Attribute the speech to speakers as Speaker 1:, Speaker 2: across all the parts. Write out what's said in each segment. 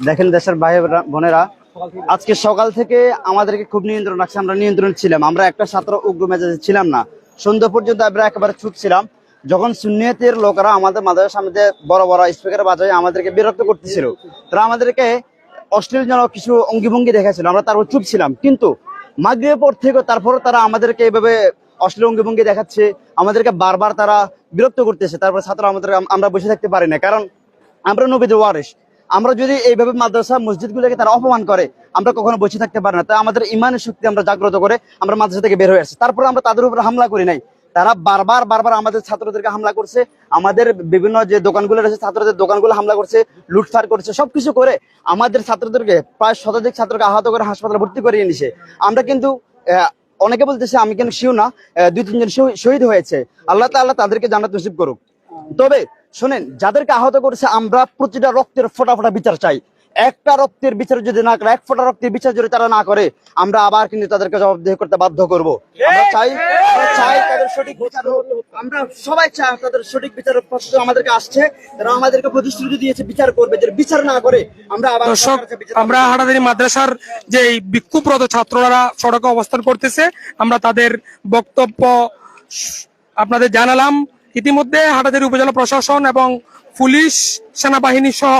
Speaker 1: দেখেন দেশের ভাই বোনেরা, আজকে সকাল থেকে আমাদেরকে খুব নিয়ন্ত্রণ রাখছে। আমরা নিয়ন্ত্রণ ছিলাম, আমরা একটা ছাত্র উগ্র মেজাজে ছিলাম না। সন্ধ্যা পর্যন্ত আমরা একেবারে চুপ ছিলাম। যখন সুন্নিয়তের লোকেরা আমাদের মাদ্রাসার সামনে দিয়ে বড় বড় স্পিকার বাজায় আমাদেরকে বিরক্ত করতেছিল, তারা আমাদেরকে অশ্লীলজনক কিছু অঙ্গিভঙ্গি দেখাচ্ছিল, আমরা তারপর চুপ ছিলাম। কিন্তু মাগরিবের পর থেকে তারপর তারা আমাদেরকে এভাবে অশ্লীল অঙ্গিভঙ্গি দেখাচ্ছে, আমাদেরকে বারবার তারা বিরক্ত করতেছে। তারপর ছাত্র আমরা বসে থাকতে পারি না, কারণ আমরা নবীদের ওয়ারিস। আমরা যদি এইভাবে মাদ্রাসা মসজিদগুলোকে তারা অপমান করে, আমরা কখনো বসে থাকতে পারি না। তাই আমাদের ইমানের শক্তি আমরা জাগ্রত করে আমরা মাদ্রাসা থেকে বের হয়ে আসছি। তারপরে আমরা তাদের উপর হামলা করি নাই। তারা বারবার বারবার আমাদের ছাত্রদেরকে হামলা করছে, আমাদের বিভিন্ন যে দোকানগুলো রয়েছে ছাত্রদের দোকানগুলো হামলা করছে, লুটফাট করছে, সবকিছু করে আমাদের ছাত্রদেরকে প্রায় শতাধিক ছাত্রকে আহত করে হাসপাতালে ভর্তি করিয়ে নিছে। আমরা কিন্তু অনেকে বলতেছে, আমি কিন্তু শিও না, 2-3 জন শহীদ হয়েছে। আল্লাহ তাআলা তাদেরকে জান্নাত নসিব করুক। তবে শোনেন, যাদেরকে আহত করেছে আমরা প্রতিটা রক্তের ফোঁটা ফোঁটা বিচার চাই। একটা রক্তের বিচার যদি না করে, এক ফোঁটা রক্তের বিচার যদি তারা না করে, আমরা আবার কিন্তু তাদেরকে জবাবদিহি করতে বাধ্য করব। আমরা চাই তাদের সঠিক বিচার হোক। আমরা সবাই চাই তাদের সঠিক বিচারের প্রশ্ন আমাদেরকে আসছে, তারা আমাদেরকে প্রতিশ্রুতি দিয়েছে বিচার করবে। যদি বিচার না করে আমরা আবার
Speaker 2: আমরা হাটাদারি মাদ্রাসার যে বিক্ষোভরত ছাত্ররা সড়কে অবস্থান করতেছে, আমরা তাদের বক্তব্য আপনাদের জানালাম। ইতিমধ্যে হাটাজারি উপজেলা প্রশাসন এবং পুলিশ, সেনাবাহিনী সহ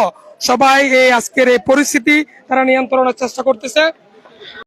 Speaker 2: সবাই এই আজকের এই পরিস্থিতি তারা নিয়ন্ত্রণের চেষ্টা করতেছে।